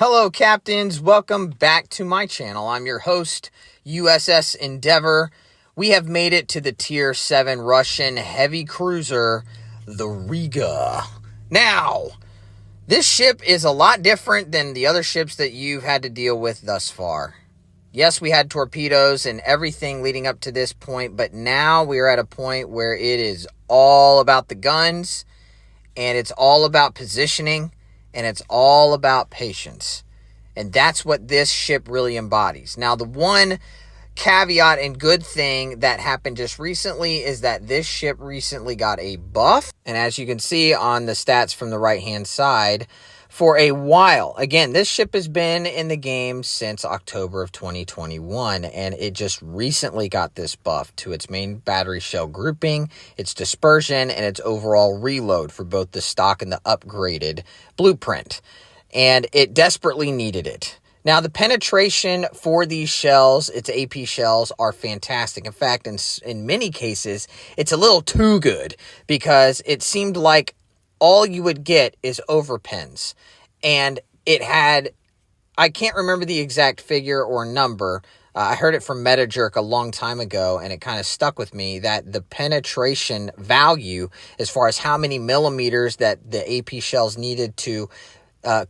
Hello, Captains. Welcome back to my channel. I'm your host, USS Endeavor. We have made it to the Tier 7 Russian heavy cruiser, the Riga. Now, this ship is a lot different than the other ships that you've had to deal with thus far. Yes, we had torpedoes and everything leading up to this point, but now we are at a point where it is all about the guns, and it's all about positioning, and it's all about patience. And that's what this ship really embodies. Now, the one caveat and good thing that happened just recently is that this ship recently got a buff. And as you can see on the stats from the right-hand side, for a while, again, this ship has been in the game since October of 2021, and it just recently got this buff to its main battery shell grouping, its dispersion, and its overall reload for both the stock and the upgraded blueprint. And it desperately needed it. Now, the penetration for these shells, its AP shells, are fantastic. In fact, in many cases, it's a little too good because it seemed like all you would get is overpins. And it had, I can't remember the exact figure or number. I heard it from MetaJerk a long time ago, and it kind of stuck with me that the penetration value, as far as how many millimeters that the AP shells needed to,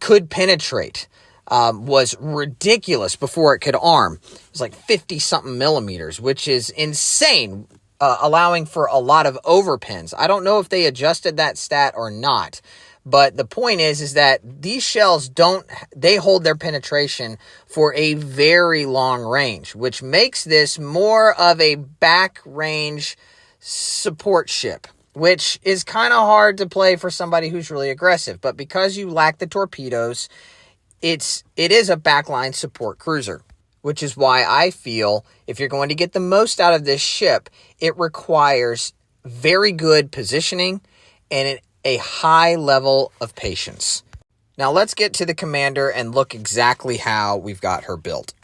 could penetrate, was ridiculous before it could arm. It was like 50-something millimeters, which is insane. Allowing for a lot of overpins. I don't know if they adjusted that stat or not, but the point is that these shells they hold their penetration for a very long range, which makes this more of a back range support ship, which is kind of hard to play for somebody who's really aggressive. But because you lack the torpedoes, it is a backline support cruiser, which is why I feel if you're going to get the most out of this ship, it requires very good positioning and a high level of patience. Now let's get to the commander and look exactly how we've got her built.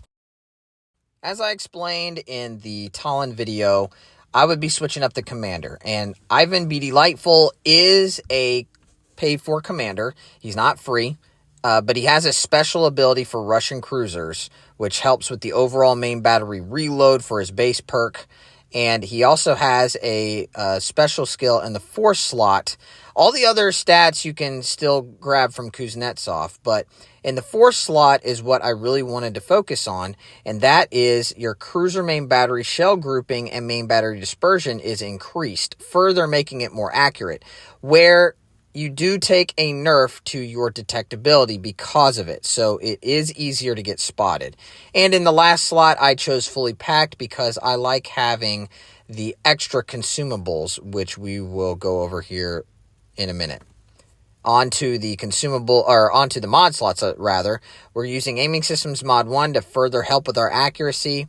As I explained in the Talon video, I would be switching up the commander, and Ivan B. Delightful is a paid-for commander. He's not free. But he has a special ability for Russian cruisers, which helps with the overall main battery reload for his base perk. And he also has a special skill in the force slot. All the other stats you can still grab from Kuznetsov, but in the force slot is what I really wanted to focus on, and that is your cruiser main battery shell grouping and main battery dispersion is increased, further making it more accurate, where you do take a nerf to your detectability because of it, so it is easier to get spotted. And in the last slot, I chose fully packed because I like having the extra consumables, which we will go over here in a minute. Onto the mod slots, rather. We're using Aiming Systems Mod 1 to further help with our accuracy.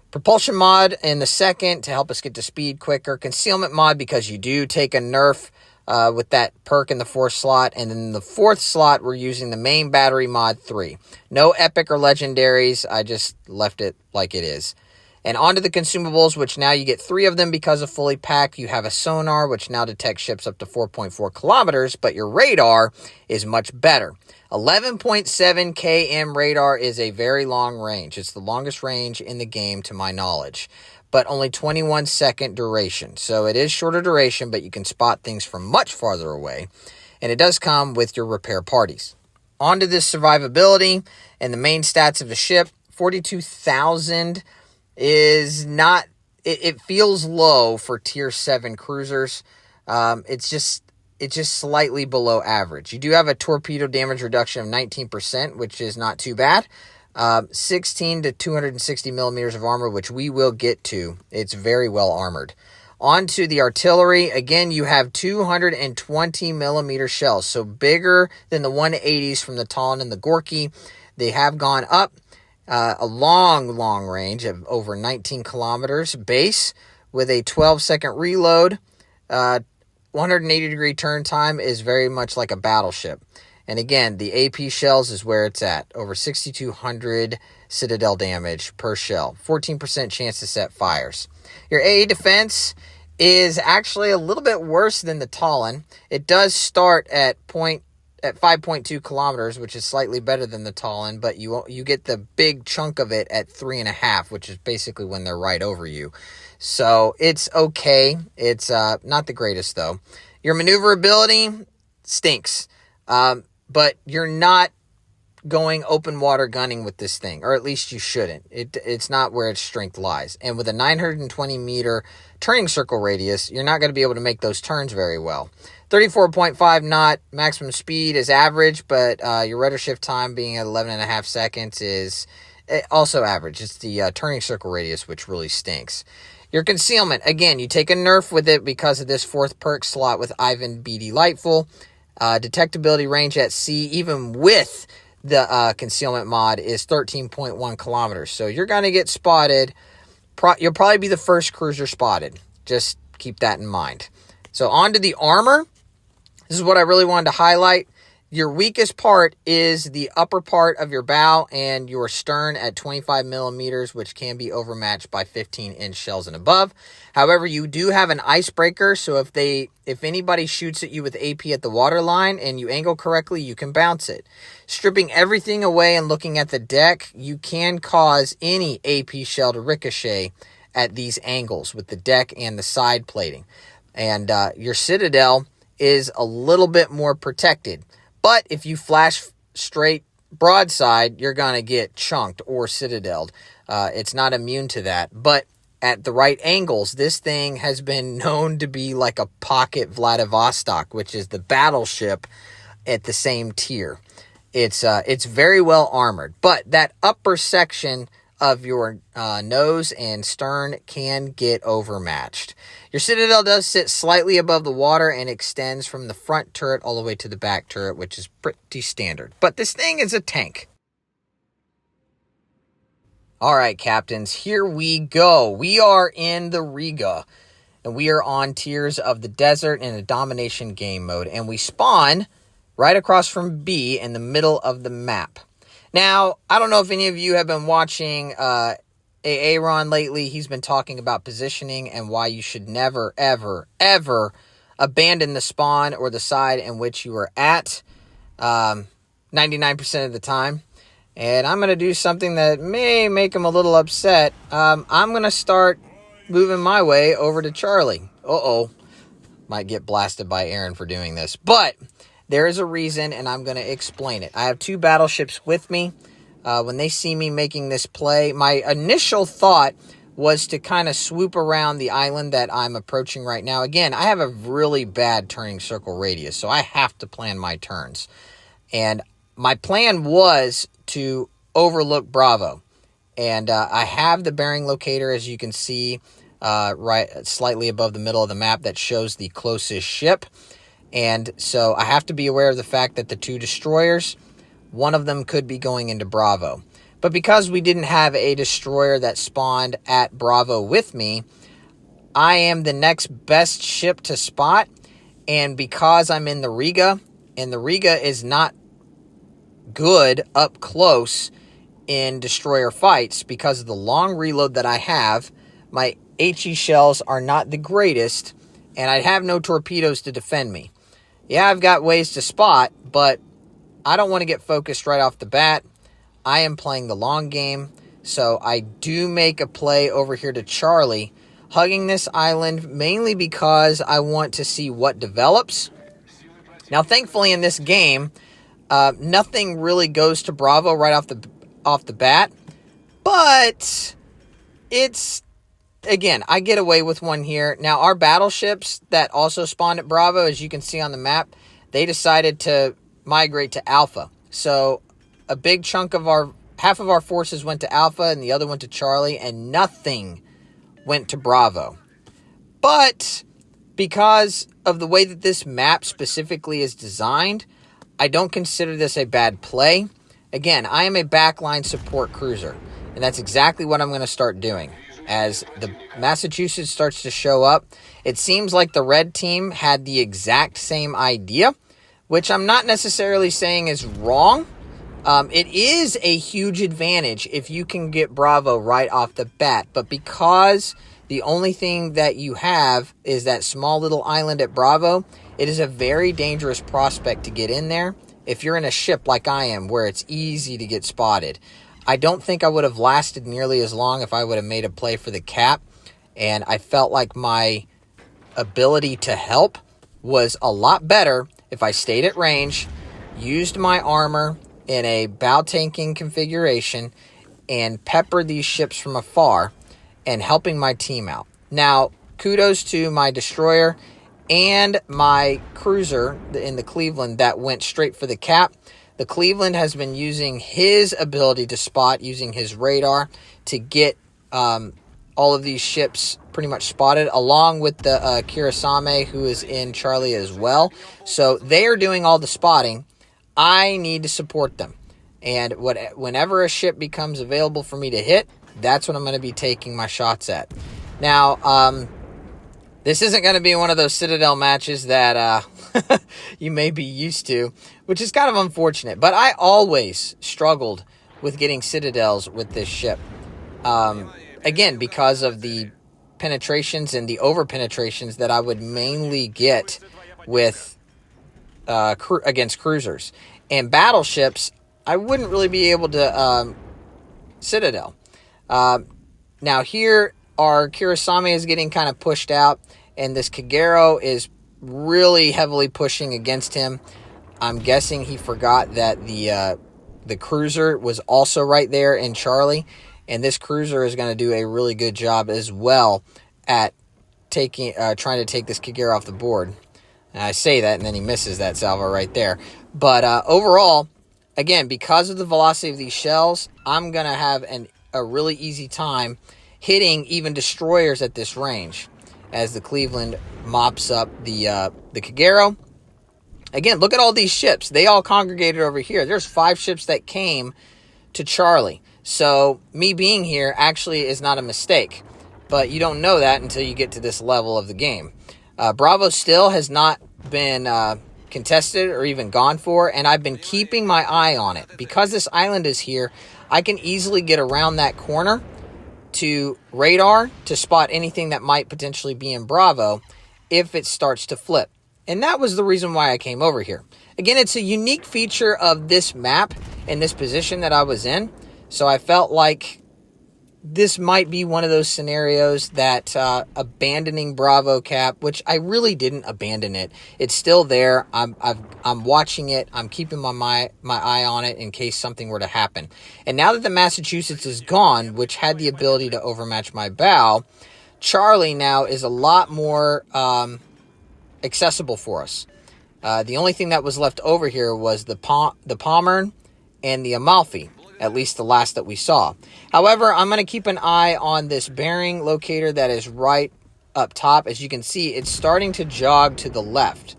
Propulsion Mod in the second to help us get to speed quicker. Concealment Mod because you do take a nerf with that perk in the fourth slot. And then in the fourth slot, we're using the main battery mod 3. No epic or legendaries. I just left it like it is. And onto the consumables, which now you get 3 of them because of fully packed. You have a sonar, which now detects ships up to 4.4 kilometers, but your radar is much better. 11.7 km radar is a very long range. It's the longest range in the game to my knowledge, but only 21-second duration. So it is shorter duration, but you can spot things from much farther away. And it does come with your repair parties. On to this survivability and the main stats of the ship. 42,000 is not, it feels low for tier 7 cruisers. It's just slightly below average. You do have a torpedo damage reduction of 19%, which is not too bad. 16 to 260 millimeters of armor, which we will get to. It's very well armored. On to the artillery. Again, you have 220 millimeter shells, so bigger than the 180s from the Talon and the Gorky. They have gone up a long range of over 19 kilometers base with a 12-second reload. 180-degree turn time is very much like a battleship. And again, the AP shells is where it's at. Over 6,200 citadel damage per shell. 14% chance to set fires. Your AA defense is actually a little bit worse than the Talon. It does start at at 5.2 kilometers, which is slightly better than the Tallinn, but you get the big chunk of it at 3.5, which is basically when they're right over you. So it's okay. It's not the greatest, though. Your maneuverability stinks, but you're not going open water gunning with this thing, or at least you shouldn't. It's not where its strength lies. And with a 920 meter turning circle radius, you're not going to be able to make those turns very well. 34.5 knot maximum speed is average, but your rudder shift time being at 11.5 seconds is also average. It's the turning circle radius which really stinks. Your concealment, again, you take a nerf with it because of this 4th perk slot with Ivan BD Lightful. Detectability range at sea, even with the concealment mod, is 13.1 kilometers. So you're going to get spotted. You'll probably be the first cruiser spotted. Just keep that in mind. So on to the armor. This is what I really wanted to highlight. Your weakest part is the upper part of your bow and your stern at 25 millimeters, which can be overmatched by 15-inch shells and above. However, you do have an icebreaker, so if anybody shoots at you with AP at the waterline and you angle correctly, you can bounce it. Stripping everything away and looking at the deck, you can cause any AP shell to ricochet at these angles with the deck and the side plating. And your citadel is a little bit more protected. But if you flash straight broadside, you're going to get chunked or citadeled. It's not immune to that. But at the right angles, this thing has been known to be like a pocket Vladivostok, which is the battleship at the same tier. It's very well armored. But that upper section of your nose and stern can get overmatched. Your citadel does sit slightly above the water and extends from the front turret all the way to the back turret, which is pretty standard. But this thing is a tank. All right, captains, here we go. We are in the Riga, and we are on Tears of the Desert in a domination game mode, and we spawn right across from B in the middle of the map. Now, I don't know if any of you have been watching Aaron lately. He's been talking about positioning and why you should never, ever, ever abandon the spawn or the side in which you are at 99% of the time. And I'm going to do something that may make him a little upset. I'm going to start moving my way over to Charlie. Might get blasted by Aaron for doing this. But there is a reason, and I'm going to explain it. I have 2 battleships with me. When they see me making this play, my initial thought was to kind of swoop around the island that I'm approaching right now. Again, I have a really bad turning circle radius, so I have to plan my turns. And my plan was to overlook Bravo. And I have the bearing locator, as you can see, right slightly above the middle of the map that shows the closest ship. And so I have to be aware of the fact that the 2 destroyers, one of them could be going into Bravo. But because we didn't have a destroyer that spawned at Bravo with me, I am the next best ship to spot. And because I'm in the Riga, and the Riga is not good up close in destroyer fights because of the long reload that I have, my HE shells are not the greatest, and I'd have no torpedoes to defend me. Yeah, I've got ways to spot, but I don't want to get focused right off the bat. I am playing the long game, so I do make a play over here to Charlie, hugging this island mainly because I want to see what develops. Now, thankfully in this game, nothing really goes to Bravo right off the bat, but it's, again, I get away with one here. Now, our battleships that also spawned at Bravo, as you can see on the map, they decided to migrate to Alpha. So a big chunk of half of our forces went to Alpha and the other went to Charlie, and nothing went to Bravo. But because of the way that this map specifically is designed, I don't consider this a bad play. Again, I am a backline support cruiser, and that's exactly what I'm going to start doing. As the Massachusetts starts to show up, it seems like the red team had the exact same idea, which I'm not necessarily saying is wrong. It is a huge advantage if you can get Bravo right off the bat, but because the only thing that you have is that small little island at Bravo, it is a very dangerous prospect to get in there, if you're in a ship like I am where it's easy to get spotted. I don't think I would have lasted nearly as long if I would have made a play for the cap, and I felt like my ability to help was a lot better if I stayed at range, used my armor in a bow tanking configuration, and peppered these ships from afar and helping my team out. Now, kudos to my destroyer and my cruiser in the Cleveland that went straight for the cap. The Cleveland has been using his ability to spot using his radar to get all of these ships pretty much spotted, along with the Kurasame, who is in Charlie as well. So they are doing all the spotting. I need to support them. And whenever a ship becomes available for me to hit, that's what I'm going to be taking my shots at. Now, this isn't going to be one of those Citadel matches that you may be used to, which is kind of unfortunate. But I always struggled with getting Citadels with this ship. Again, because of the penetrations and the over-penetrations that I would mainly get with against cruisers. And battleships, I wouldn't really be able to Citadel. Now here, our Kurasame is getting kind of pushed out, and this Kagero is really heavily pushing against him. I'm guessing he forgot that the cruiser was also right there in Charlie, and this cruiser is going to do a really good job as well at trying to take this Kagero off the board. And I say that, and then he misses that salvo right there. But overall, again, because of the velocity of these shells, I'm going to have a really easy time hitting even destroyers at this range as the Cleveland mops up the Kagero. Again, look at all these ships. They all congregated over here. There's 5 ships that came to Charlie. So me being here actually is not a mistake. But you don't know that until you get to this level of the game. Bravo still has not been contested or even gone for, and I've been keeping my eye on it. Because this island is here, I can easily get around that corner to radar to spot anything that might potentially be in Bravo if it starts to flip. And that was the reason why I came over here. Again, it's a unique feature of this map and this position that I was in. So I felt like this might be one of those scenarios that abandoning Bravo cap, which I really didn't abandon it. It's still there. I'm watching it. I'm keeping my eye on it in case something were to happen. And now that the Massachusetts is gone, which had the ability to overmatch my bow, Charlie now is a lot more accessible for us. The only thing that was left over here was the Pommern and the Amalfi. At least the last that we saw. However, I'm going to keep an eye on this bearing locator that is right up top. As you can see, it's starting to jog to the left.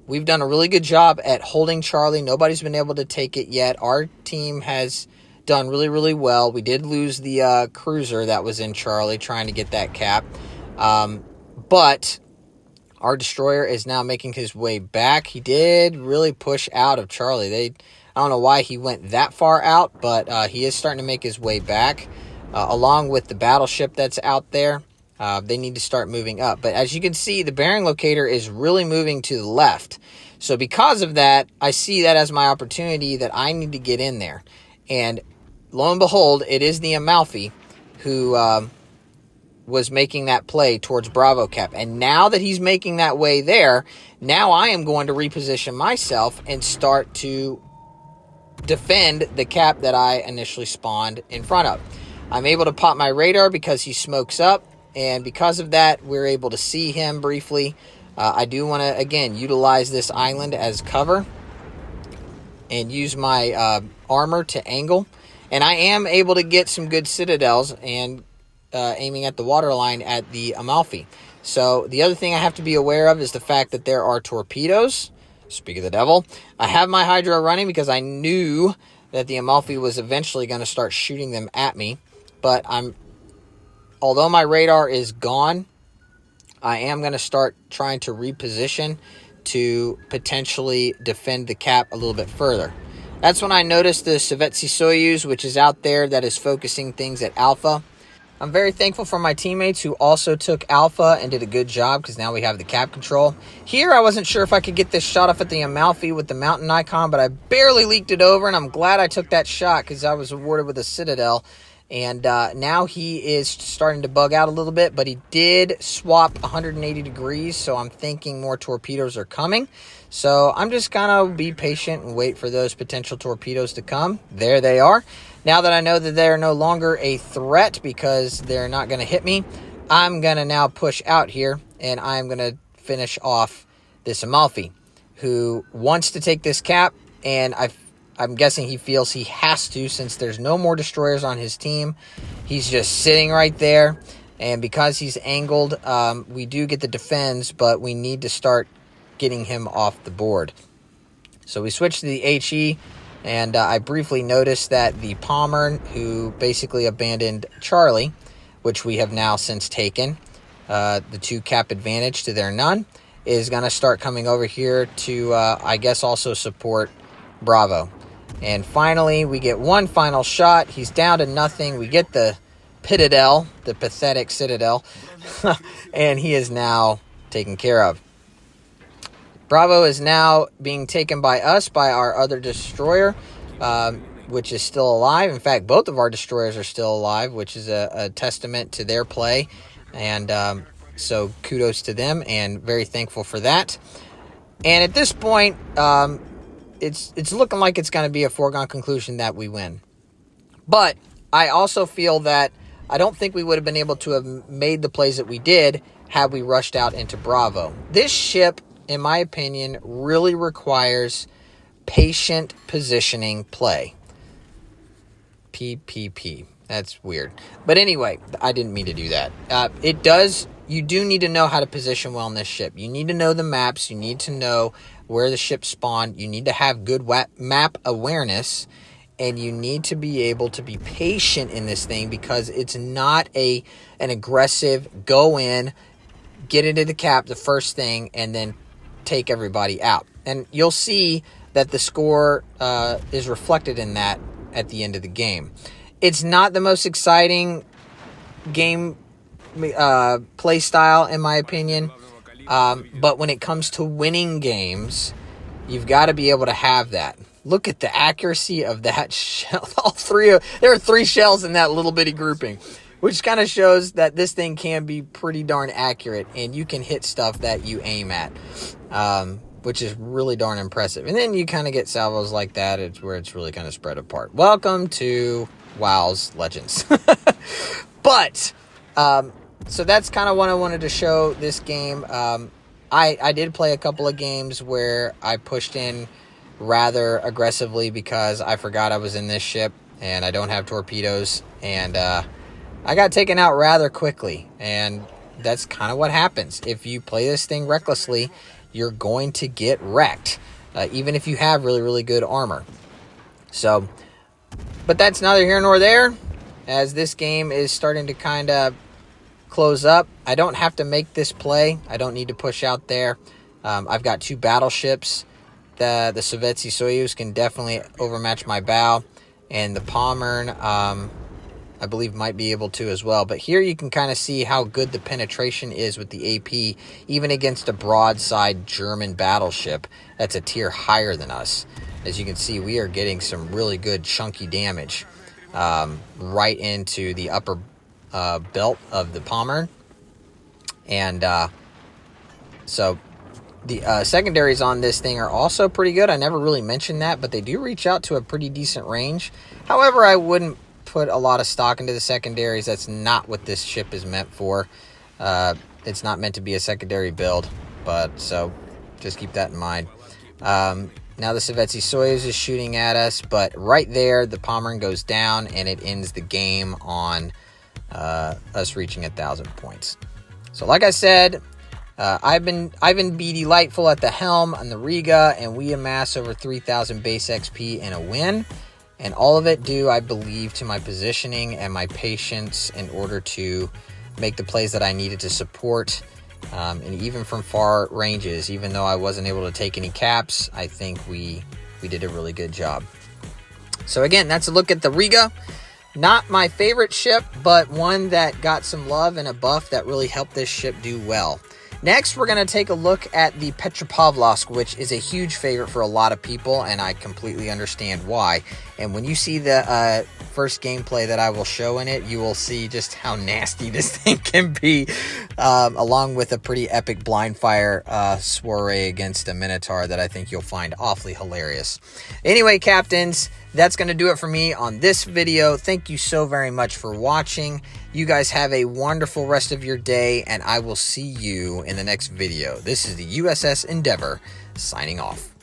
We've done a really good job at holding Charlie. Nobody's been able to take it yet. Our team has done really, really well. We did lose the cruiser that was in Charlie trying to get that cap. But our destroyer is now making his way back. He did really push out of Charlie. I don't know why he went that far out, but he is starting to make his way back. Along with the battleship that's out there, they need to start moving up. But as you can see, the bearing locator is really moving to the left. So because of that, I see that as my opportunity that I need to get in there. And lo and behold, it is the Amalfi who was making that play towards Bravo cap. And now that he's making that way there, now I am going to reposition myself and start to defend the cap that I initially spawned in front of. I'm able to pop my radar because he smokes up, and because of that, we're able to see him briefly. I do want to, again, utilize this island as cover and use my armor to angle. And I am able to get some good citadels and aiming at the waterline at the Amalfi. So the other thing I have to be aware of is the fact that there are torpedoes. Speak of the devil. I have my Hydra running because I knew that the Amalfi was eventually going to start shooting them at me. But although my radar is gone, I am going to start trying to reposition to potentially defend the cap a little bit further. That's when I noticed the Sovetsi Soyuz, which is out there that is focusing things at Alpha. I'm very thankful for my teammates who also took Alpha and did a good job, because now we have the cap control. Here, I wasn't sure if I could get this shot off at the Amalfi with the mountain icon, but I barely leaked it over, and I'm glad I took that shot because I was awarded with a Citadel. And now he is starting to bug out a little bit, but he did swap 180 degrees, so I'm thinking more torpedoes are coming. So I'm just going to be patient and wait for those potential torpedoes to come. There they are. Now that I know that they're no longer a threat because they're not going to hit me, I'm going to now push out here, and I'm going to finish off this Amalfi, who wants to take this cap, and I'm guessing he feels he has to, since there's no more destroyers on his team. He's just sitting right there, and because he's angled, we do get the defense, but we need to start getting him off the board. So we switch to the HE, and I briefly noticed that the Pommern, who basically abandoned Charlie, which we have now since taken, the 2 cap advantage to their none, is going to start coming over here to, I guess, also support Bravo. And finally, we get one final shot. He's down to nothing. We get the Pitadel, the pathetic Citadel, and he is now taken care of. Bravo is now being taken by us, by our other destroyer, which is still alive. In fact, both of our destroyers are still alive, which is a testament to their play. And so kudos to them, and very thankful for that. And at this point, it's looking like it's going to be a foregone conclusion that we win. But I also feel that I don't think we would have been able to have made the plays that we did had we rushed out into Bravo. This ship, in my opinion, really requires patient positioning play. PPP. That's weird. But anyway, I didn't mean to do that. You do need to know how to position well on this ship. You need to know the maps. You need to know where the ships spawn. You need to have good map awareness. And you need to be able to be patient in this thing, because it's not an aggressive go in, get into the cap the first thing, and then take everybody out. And you'll see that the score is reflected in that at the end of the game. It's not the most exciting game play style, in my opinion, but when it comes to winning games, you've got to be able to have that. Look at the accuracy of that shell. There are 3 shells in that little bitty grouping, which kind of shows that this thing can be pretty darn accurate, and you can hit stuff that you aim at, which is really darn impressive. And then you kind of get salvos like that. It's where it's really kind of spread apart. Welcome to WoW's Legends. But so that's kind of what I wanted to show this game. I did play a couple of games where I pushed in rather aggressively because I forgot I was in this ship and I don't have torpedoes, and I got taken out rather quickly, and that's kind of what happens. If you play this thing recklessly, you're going to get wrecked, even if you have really, really good armor. So, but that's neither here nor there, as this game is starting to kind of close up. I don't have to make this play. I don't need to push out there. I've got 2 battleships. The Sovetsi Soyuz can definitely overmatch my bow, and the Pommern, I believe, might be able to as well. But here you can kind of see how good the penetration is with the AP, even against a broadside German battleship that's a tier higher than us. As you can see, we are getting some really good chunky damage right into the upper belt of the Pommern. And so the secondaries on this thing are also pretty good. I never really mentioned that, but they do reach out to a pretty decent range. However, I wouldn't put a lot of stock into the secondaries. That's not what this ship is meant for. It's not meant to be a secondary build, but so just keep that in mind. Now the Sovetsi Soyuz is shooting at us, but right there, the Pommern goes down, and it ends the game on us reaching 1,000 points. So like I said, Ivan be delightful at the helm on the Riga, and we amass over 3,000 base XP in a win. And all of it due, I believe, to my positioning and my patience in order to make the plays that I needed to support. And even from far ranges, even though I wasn't able to take any caps, I think we did a really good job. So again, that's a look at the Riga. Not my favorite ship, but one that got some love and a buff that really helped this ship do well. Next, we're going to take a look at the Petropavlovsk, which is a huge favorite for a lot of people, and I completely understand why. And when you see the first gameplay that I will show in it, you will see just how nasty this thing can be, along with a pretty epic blind fire soiree against a Minotaur that I think you'll find awfully hilarious. Anyway, Captains, that's going to do it for me on this video. Thank you so very much for watching. You guys have a wonderful rest of your day, and I will see you in the next video. This is the USS Endeavor signing off.